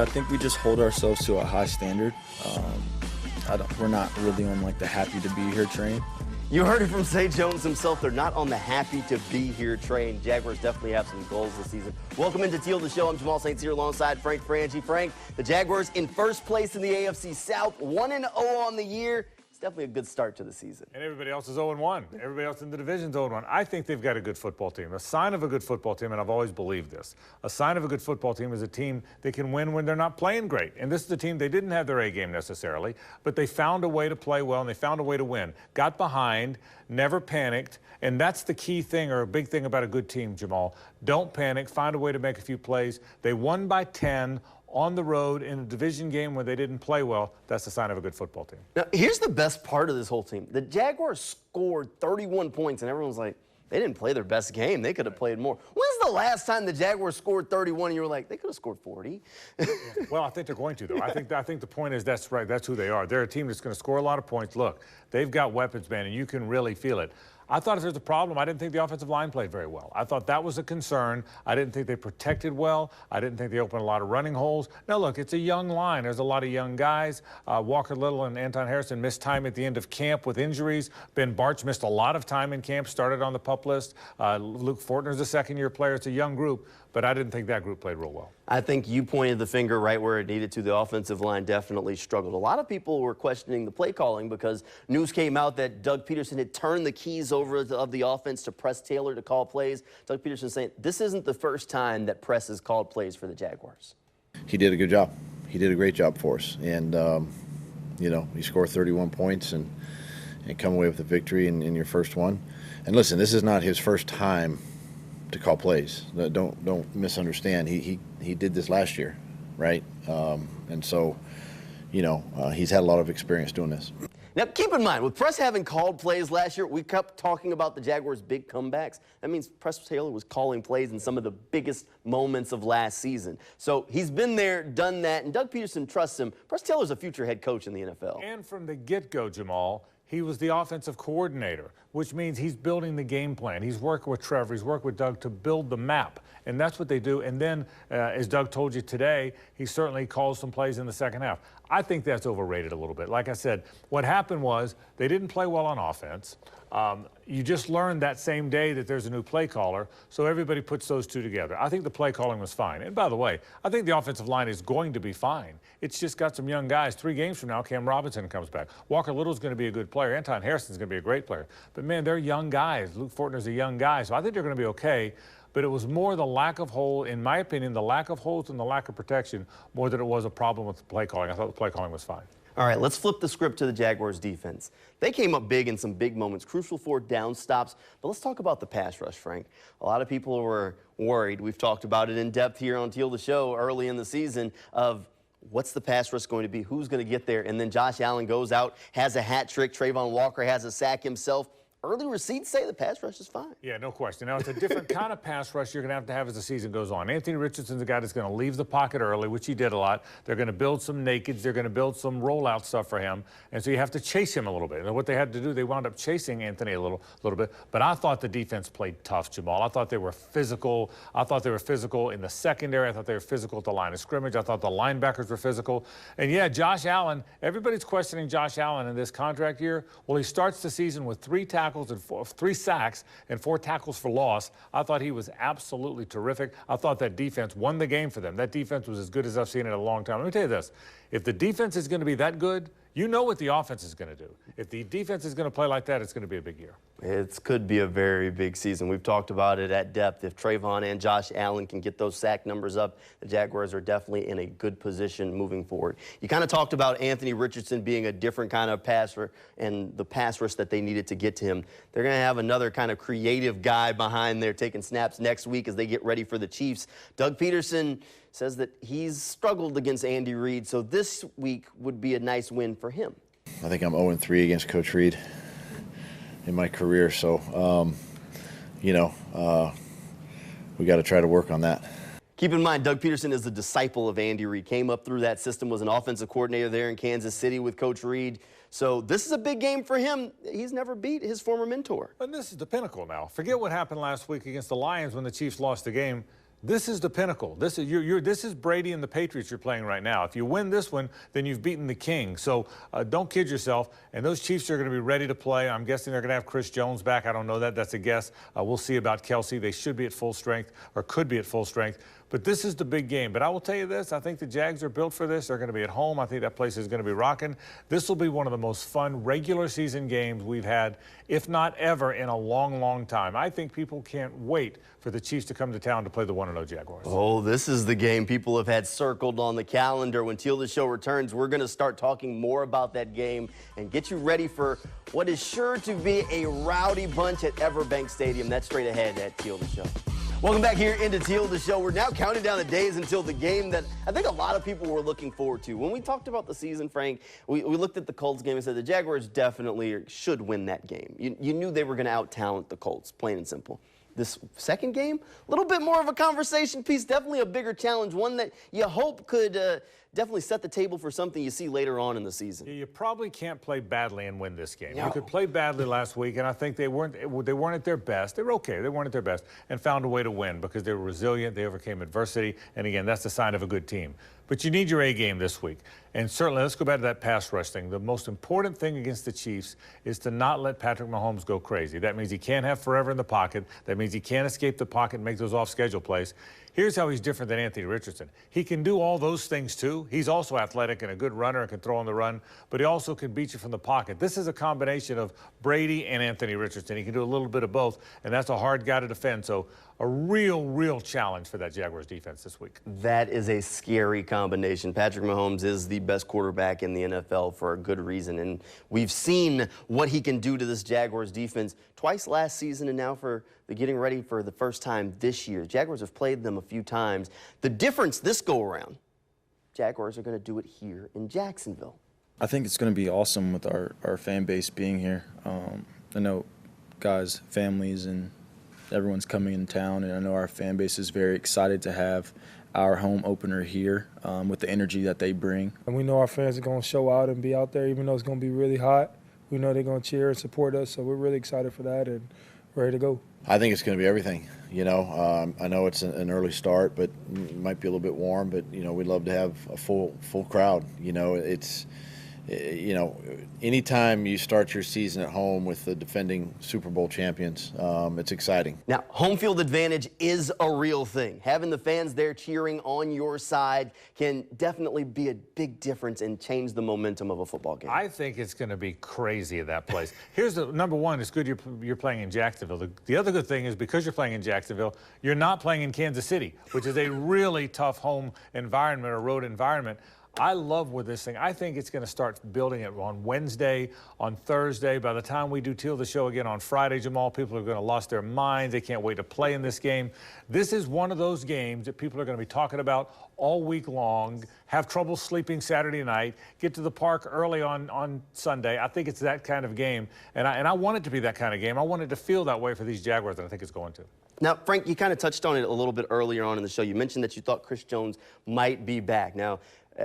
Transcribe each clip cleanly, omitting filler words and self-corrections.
I think we just hold ourselves to a high standard. We're not really on like the happy to be here train. You heard it from Zay Jones himself. They're not on the happy to be here train. Jaguars definitely have some goals this season. Welcome into Teal, the show. I'm Jamal St. Cyr alongside Frank Frangie. Frank, the Jaguars in first place in the AFC South, 1-0 on the year. Definitely a good start to the season. And everybody else is 0-1. Everybody else in the division's 0-1. I think they've got a good football team. A sign of a good football team, and I've always believed this, a sign of a good football team is a team that can win when they're not playing great. And this is a team, they didn't have their A game necessarily, but they found a way to play well, and they found a way to win. Got behind, never panicked, and that's the key thing or a big thing about a good team, Jamal. Don't panic, find a way to make a few plays. They won by 10. On the road in a division game where they didn't play well. That's the sign of a good football team. Now, here's the best part of this whole team. The Jaguars scored 31 points, and everyone's like, they didn't play their best game. They could have played more. When's the last time the Jaguars scored 31 and you were like, they could have scored 40? Well, I think they're going to, though. I think the point is that's right. That's who they are. They're a team that's going to score a lot of points. Look, they've got weapons, man, and you can really feel it. I thought if there's a problem, I didn't think the offensive line played very well. I thought that was a concern. I didn't think they protected well. I didn't think they opened a lot of running holes. Now, look, it's a young line. There's a lot of young guys. Walker Little and Anton Harrison missed time at the end of camp with injuries. Ben Bartch missed a lot of time in camp, started on the PUP list. Luke Fortner's a second-year player. It's a young group, but I didn't think that group played real well. I think you pointed the finger right where it needed to. The offensive line definitely struggled. A lot of people were questioning the play calling because news came out that Doug Peterson had turned the keys over of the offense to Press Taylor to call plays. Doug Peterson saying this isn't the first time that Press has called plays for the Jaguars. He did a good job. He did a great job for us. And, you know, he scored 31 points and come away with a victory in your first one. And listen, this is not his first time to call plays. Don't misunderstand. He did this last year, right? And so, you know, he's had a lot of experience doing this. Now, keep in mind, with Press having called plays last year, we kept talking about the Jaguars' big comebacks. That means Press Taylor was calling plays in some of the biggest moments of last season. So he's been there, done that, and Doug Peterson trusts him. Press Taylor's a future head coach in the NFL. And from the get-go, Jamal, he was the offensive coordinator, which means he's building the game plan. He's working with Trevor. He's working with Doug to build the map. And that's what they do. And then, as Doug told you today, he certainly calls some plays in the second half. I think that's overrated a little bit. Like I said, what happened was they didn't play well on offense. You just learned that same day that there's a new play caller, so everybody puts those two together. I think the play calling was fine. And by the way, I think the offensive line is going to be fine. It's just got some young guys. 3 games from now, Cam Robinson comes back. Walker Little's going to be a good player. Anton Harrison's going to be a great player. But, man, they're young guys. Luke Fortner's a young guy, so I think they're going to be okay. But it was more the lack of hole, in my opinion, the lack of holes and the lack of protection more than it was a problem with the play calling. I thought the play calling was fine. All right, let's flip the script to the Jaguars' defense. They came up big in some big moments, crucial 4th down stops. But let's talk about the pass rush, Frank. A lot of people were worried. We've talked about it in depth here on Teal the Show early in the season of what's the pass rush going to be, who's going to get there. And then Josh Allen goes out, has a hat trick. Trayvon Walker has a sack himself. Early receipts say the pass rush is fine. Yeah, no question. Now, it's a different kind of pass rush you're going to have as the season goes on. Anthony Richardson's a guy that's going to leave the pocket early, which he did a lot. They're going to build some nakeds. They're going to build some rollout stuff for him. And so you have to chase him a little bit. And what they had to do, they wound up chasing Anthony a little bit. But I thought the defense played tough, Jamal. I thought they were physical. I thought they were physical in the secondary. I thought they were physical at the line of scrimmage. I thought the linebackers were physical. And, yeah, Josh Allen, everybody's questioning Josh Allen in this contract year. Well, he starts the season with 3 tackles and 3 sacks and 4 tackles for loss. I thought he was absolutely terrific. I thought that defense won the game for them. That defense was as good as I've seen in a long time. Let me tell you this. If the defense is going to be that good, you know what the offense is going to do. If the defense is going to play like that, it's going to be a big year. It could be a very big season. We've talked about it at depth. If Trayvon and Josh Allen can get those sack numbers up, the Jaguars are definitely in a good position moving forward. You kind of talked about Anthony Richardson being a different kind of passer and the pass rush that they needed to get to him. They're going to have another kind of creative guy behind there taking snaps next week as they get ready for the Chiefs. Doug Peterson says that he's struggled against Andy Reid, so this week would be a nice win for him. I think I'm 0-3 against Coach Reid in my career, so, you know, we got to try to work on that. Keep in mind, Doug Peterson is the disciple of Andy Reid. Came up through that system, was an offensive coordinator there in Kansas City with Coach Reid. So this is a big game for him. He's never beat his former mentor. And this is the pinnacle now. Forget what happened last week against the Lions when the Chiefs lost the game. This is the pinnacle. This is Brady and the Patriots you're playing right now. If you win this one, then you've beaten the king. So don't kid yourself. And those Chiefs are going to be ready to play. I'm guessing they're going to have Chris Jones back. I don't know that. That's a guess. We'll see about Kelsey. They should be at full strength, or could be at full strength. But this is the big game. But I will tell you this, I think the Jags are built for this. They're going to be at home. I think that place is going to be rocking. This will be one of the most fun regular season games we've had, if not ever, in a long, long time. I think people can't wait for the Chiefs to come to town to play the 1-0 Jaguars. Oh, this is the game people have had circled on the calendar. When Teal the Show returns, we're going to start talking more about that game and get you ready for what is sure to be a rowdy bunch at Everbank Stadium. That's straight ahead at Teal the Show. Welcome back here into Teal the Show. We're now counting down the days until the game that I think a lot of people were looking forward to. When we talked about the season, Frank, we looked at the Colts game and said the Jaguars definitely should win that game. You knew they were going to out-talent the Colts, plain and simple. This second game, a little bit more of a conversation piece, definitely a bigger challenge, one that you hope could definitely set the table for something you see later on in the season. You probably can't play badly and win this game. No. You could play badly last week, and I think they weren't at their best. They were okay. They weren't at their best, and found a way to win because they were resilient. They overcame adversity, and again, that's the sign of a good team. But you need your A game this week. And certainly, let's go back to that pass rush thing. The most important thing against the Chiefs is to not let Patrick Mahomes go crazy. That means he can't have forever in the pocket. That means he can't escape the pocket and make those off-schedule plays. Here's how he's different than Anthony Richardson. He can do all those things, too. He's also athletic and a good runner and can throw on the run, but he also can beat you from the pocket. This is a combination of Brady and Anthony Richardson. He can do a little bit of both, and that's a hard guy to defend. So a real challenge for that Jaguars defense this week. That is a scary combination. Patrick Mahomes is the best quarterback in the NFL for a good reason, and we've seen what he can do to this Jaguars defense twice last season and now for the getting ready for the first time this year. Jaguars have played them a few times. The difference this go-around, Jaguars are going to do it here in Jacksonville. I think it's going to be awesome with our fan base being here. I know guys, families, and everyone's coming in town, and I know our fan base is very excited to have our home opener here with the energy that they bring. And we know our fans are going to show out and be out there, even though it's going to be really hot. We know they're going to cheer and support us, so we're really excited for that and ready to go. I think it's going to be everything. You know, I know it's an early start, but it might be a little bit warm. But you know, we'd love to have a full crowd. You know, it's. You know, anytime you start your season at home with the defending Super Bowl champions, it's exciting. Now, home field advantage is a real thing. Having the fans there cheering on your side can definitely be a big difference and change the momentum of a football game. I think it's going to be crazy at that place. Here's the number one, it's good you're playing in Jacksonville. The other good thing is because you're playing in Jacksonville, you're not playing in Kansas City, which is a really tough home environment or road environment. I love with this thing. I think it's going to start building it on Wednesday, on Thursday. By the time we do Teal the Show again on Friday, Jamal, people are going to lost their minds. They can't wait to play in this game. This is one of those games that people are going to be talking about all week long, have trouble sleeping Saturday night, get to the park early on Sunday. I think it's that kind of game, and I want it to be that kind of game. I want it to feel that way for these Jaguars, and I think it's going to. Now, Frank, you kind of touched on it a little bit earlier on in the show. You mentioned that you thought Chris Jones might be back. Now,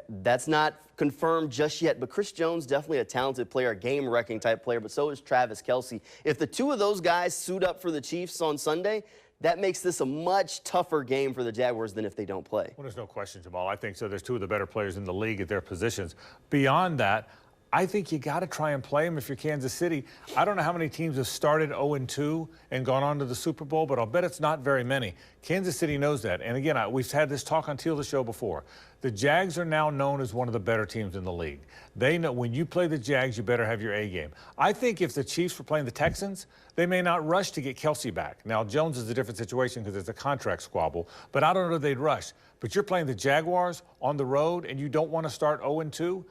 that's not confirmed just yet, but Chris Jones, definitely a talented player, a game-wrecking type player, but so is Travis Kelce. If the two of those guys suit up for the Chiefs on Sunday, that makes this a much tougher game for the Jaguars than if they don't play. Well, there's no question, Jamal. I think so. There's two of the better players in the league at their positions. Beyond that, I think you got to try and play them if you're Kansas City. I don't know how many teams have started 0-2 and gone on to the Super Bowl, but I'll bet it's not very many. Kansas City knows that. And again, we've had this talk on Teal the Show before. The Jags are now known as one of the better teams in the league. They know when you play the Jags, you better have your A game. I think if the Chiefs were playing the Texans, they may not rush to get Kelsey back. Now, Jones is a different situation because it's a contract squabble, but I don't know if they'd rush. But you're playing the Jaguars on the road and you don't want to start 0-2,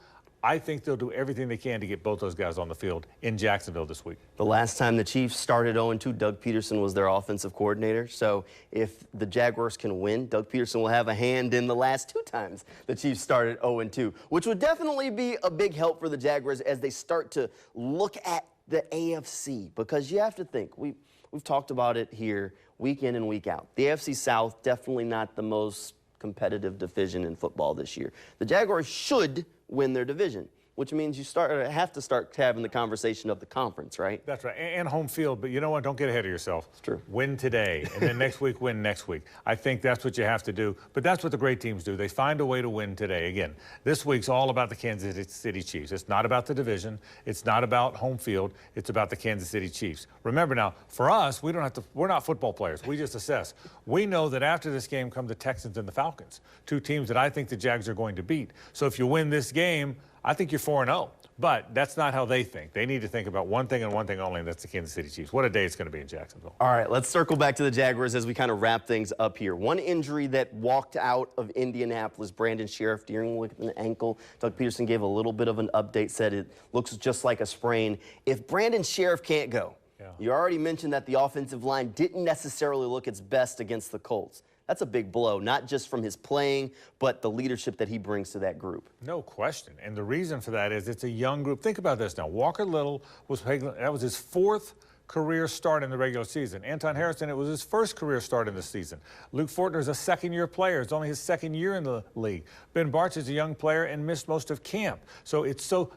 I think they'll do everything they can to get both those guys on the field in Jacksonville this week. The last time the Chiefs started 0-2, Doug Peterson was their offensive coordinator. So if the Jaguars can win, Doug Peterson will have a hand in the last two times the Chiefs started 0-2, which would definitely be a big help for the Jaguars as they start to look at the AFC. Because you have to think, we've talked about it here week in and week out. The AFC South, definitely not the most competitive division in football this year. The Jaguars should win their division. which means you have to start having the conversation of the conference, right? That's right, and home field. But you know what? Don't get ahead of yourself. It's true. Win today, and then next week, win next week. I think that's what you have to do. But that's what the great teams do. They find a way to win today. Again, this week's all about the Kansas City Chiefs. It's not about the division. It's not about home field. It's about the Kansas City Chiefs. Remember now, for us, we're not football players. We just assess. We know that after this game come the Texans and the Falcons, two teams that I think the Jags are going to beat. So if you win this game, I think you're 4-0. But that's not how they think. They need to think about one thing and one thing only, and that's the Kansas City Chiefs. What a day it's going to be in Jacksonville. All right, let's circle back to the Jaguars as we kind of wrap things up here. One injury that walked out of Indianapolis, Brandon Sheriff, dealing with an ankle. Doug Peterson gave a little bit of an update, said it looks just like a sprain. If Brandon Sheriff can't go, you already mentioned that the offensive line didn't necessarily look its best against the Colts. That's a big blow, not just from his playing, but the leadership that he brings to that group. No question. And the reason for that is it's a young group. Think about this now. Walker Little that was his 4th career start in the regular season. Anton Harrison, it was his 1st career start in the season. Luke Fortner is a second-year player. It's only his 2nd year in the league. Ben Bartch is a young player and missed most of camp. So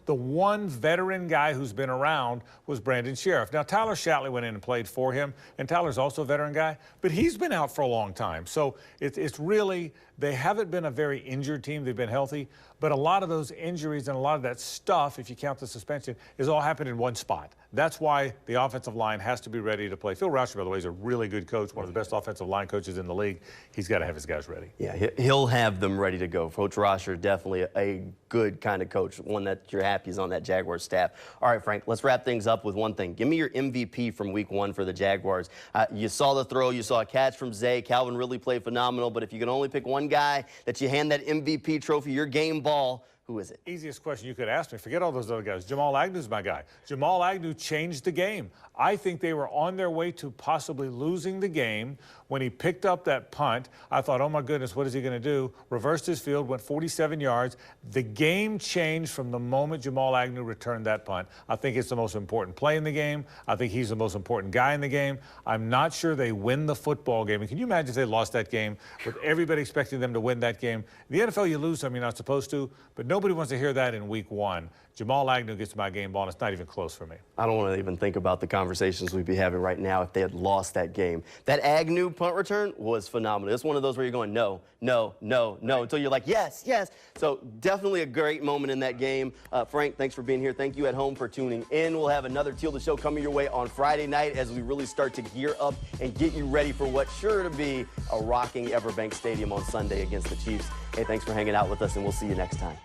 the one veteran guy who's been around was Brandon Sheriff. Now, Tyler Shatley went in and played for him, and Tyler's also a veteran guy, but he's been out for a long time. So it's really, they haven't been a very injured team. They've been healthy, but a lot of those injuries and a lot of that stuff, if you count the suspension, is all happened in one spot. That's why the offensive line has to be ready to play. Phil Rauscher, by the way, is a really good coach, one of the best offensive line coaches in the league. He's got to have his guys ready. Yeah, he'll have them ready to go. Coach Rauscher, definitely a good kind of coach, one that you're happy is on that Jaguars staff. All right, Frank, let's wrap things up with one thing. Give me your MVP from week 1 for the Jaguars. You saw the throw, you saw a catch from Zay. Calvin really played phenomenal, but if you can only pick one guy that you hand that MVP trophy, your game ball, who is it? Easiest question you could ask me. Forget all those other guys. Jamal Agnew's my guy. Jamal Agnew changed the game. I think they were on their way to possibly losing the game when he picked up that punt. I thought, oh my goodness, what is he going to do? Reversed his field, went 47 yards. The game changed from the moment Jamal Agnew returned that punt. I think it's the most important play in the game. I think he's the most important guy in the game. I'm not sure they win the football game. And can you imagine if they lost that game with everybody expecting them to win that game? In the NFL, you lose them, you're not supposed to, but nobody wants to hear that in week 1. Jamal Agnew gets my game ball, and it's not even close for me. I don't want to even think about the conversations we'd be having right now if they had lost that game. That Agnew punt return was phenomenal. It's one of those where you're going, no, no, no, no, until you're like, yes, yes. So definitely a great moment in that game. Frank, thanks for being here. Thank you at home for tuning in. We'll have another Teal the Show coming your way on Friday night as we really start to gear up and get you ready for what's sure to be a rocking Everbank Stadium on Sunday against the Chiefs. Hey, thanks for hanging out with us, and we'll see you next time.